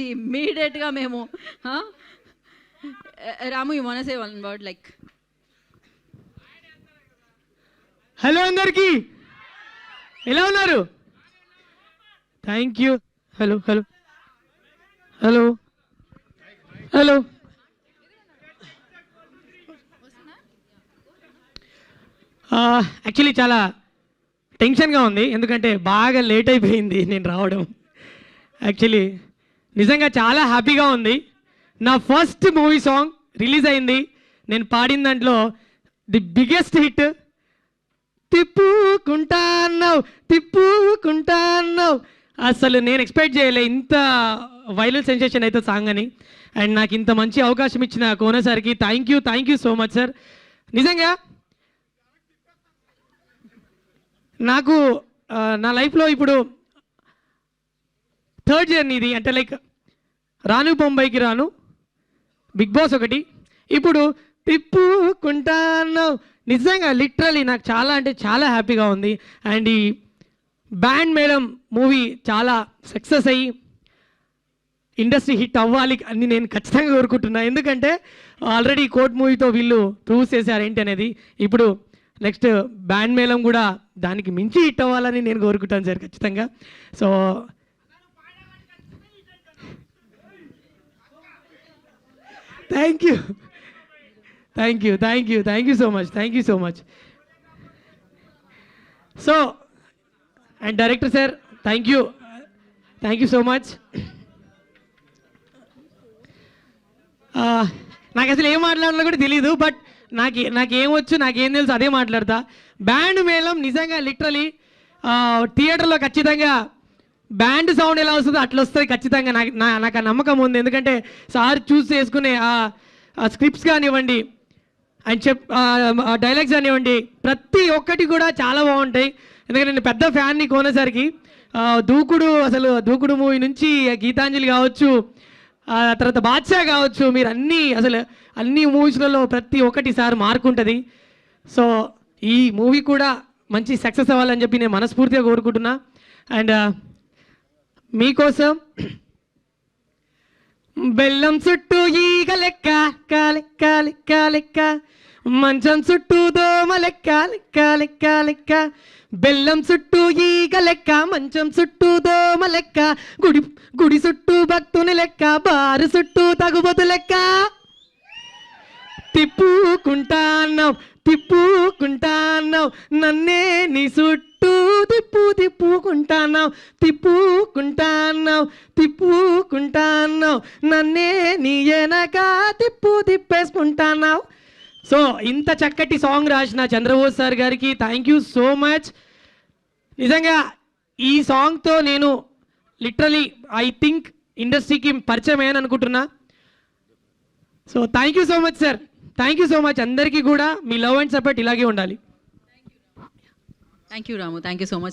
ఇమ్మీడియట్గా మేము రాము you want to say one word like hello అందరికీ ఎలా ఉన్నారు? Thank you. Hello hello hello hello actually చాలా టెన్షన్గా ఉంది, ఎందుకంటే బాగా లేట్ అయిపోయింది నేను రావడం. యాక్చువల్లీ నిజంగా చాలా హ్యాపీగా ఉంది. నా ఫస్ట్ మూవీ సాంగ్ రిలీజ్ అయింది. నేను పాడిన దాంట్లో ది బిగ్గెస్ట్ హిట్ తిప్పుకుంటాన్నావు తిప్పుకుంటాన్నావు. అసలు నేను ఎక్స్పెక్ట్ చేయలే ఇంత వైరల్ సెన్సేషన్ అయితే సాంగ్ అని. అండ్ నాకు ఇంత మంచి అవకాశం ఇచ్చిన కోన సార్కి thank you so much sir. నిజంగా నాకు నా లైఫ్లో ఇప్పుడు థర్డ్ జర్నీ ఇది. అంటే లైక్ రాను బొంబాయికి రాను, బిగ్ బాస్ ఒకటి, ఇప్పుడు తిప్పుకుంటాను. నిజంగా లిటరలీ నాకు చాలా అంటే చాలా హ్యాపీగా ఉంది. అండ్ ఈ బ్యాండ్ మేళం మూవీ చాలా సక్సెస్ అయ్యి ఇండస్ట్రీ హిట్ అవ్వాలి అని నేను ఖచ్చితంగా కోరుకుంటున్నా. ఎందుకంటే ఆల్రెడీ కోర్ట్ మూవీతో వీళ్ళు ప్రూవ్ చేశారు ఏంటి అనేది. ఇప్పుడు నెక్స్ట్ బ్యాండ్ మేళం కూడా దానికి మించి హిట్ అవ్వాలని నేను కోరుకుంటాను సార్ ఖచ్చితంగా. So thank you so much. So and director sir thank you so much. నాకు అసలు ఏం మాట్లాడాలో కూడా తెలీదు, బట్ నాకేం వచ్చు, నాకేం తెలుసు అదే మాట్లాడతా. బ్యాండ్ మేళం నిజంగా లిటరలీ థియేటర్లో ఖచ్చితంగా బ్యాండ్ సౌండ్ ఎలా వస్తుందో అట్లా వస్తుంది ఖచ్చితంగా. నాకు ఆ నమ్మకం ఉంది. ఎందుకంటే సార్ చూస్ చేసుకునే ఆ స్క్రిప్ట్స్ కానివ్వండి, అండ్ డైలాగ్స్ కానివ్వండి, ప్రతి ఒక్కటి కూడా చాలా బాగుంటాయి. ఎందుకంటే నేను పెద్ద ఫ్యాన్ని కోనేసరికి దూకుడు మూవీ నుంచి గీతాంజలి కావచ్చు, తర్వాత బాద్షా కావచ్చు, మీరు అన్ని మూవీస్లలో ప్రతి ఒక్కటి సార్ మార్క్ ఉంటుంది. సో ఈ మూవీ కూడా మంచి సక్సెస్ అవ్వాలని చెప్పి నేను మనస్ఫూర్తిగా కోరుకుంటున్నా. అండ్ మీకోసం బెల్లం చుట్టూ ఈగ లెక్క లెక్క లెక్క లెక్క, మంచం చుట్టూ దోమ లెక్క లెక్క లెక్క లెక్క, బెల్లం చుట్టూ ఈగ లెక్క మంచం చుట్టూ దోమ లెక్క, గుడి చుట్టూ భక్తుని లెక్క, బారు చుట్టూ తగుబోతు లెక్క, తిప్పుకుంటాన్నావు నన్నే నీ చుట్టూ తిప్పుకుంటాన్నావు నన్నే నీ వెనక తిప్పేసుకుంటాన్నావు. సో ఇంత చక్కటి సాంగ్ రాసిన చంద్రబోస్ సార్ గారికి థ్యాంక్ యూ సో మచ్. నిజంగా ఈ సాంగ్తో నేను లిటరలీ ఐ థింక్ ఇండస్ట్రీకి పరిచయం అయ్యాను అనుకుంటున్నా. So thank you so much sir, thank you so much. అందరికీ కూడా మీ లవ్ అండ్ సపోర్ట్ ఇలాగే ఉండాలి. Thank you Ramu, thank you so much.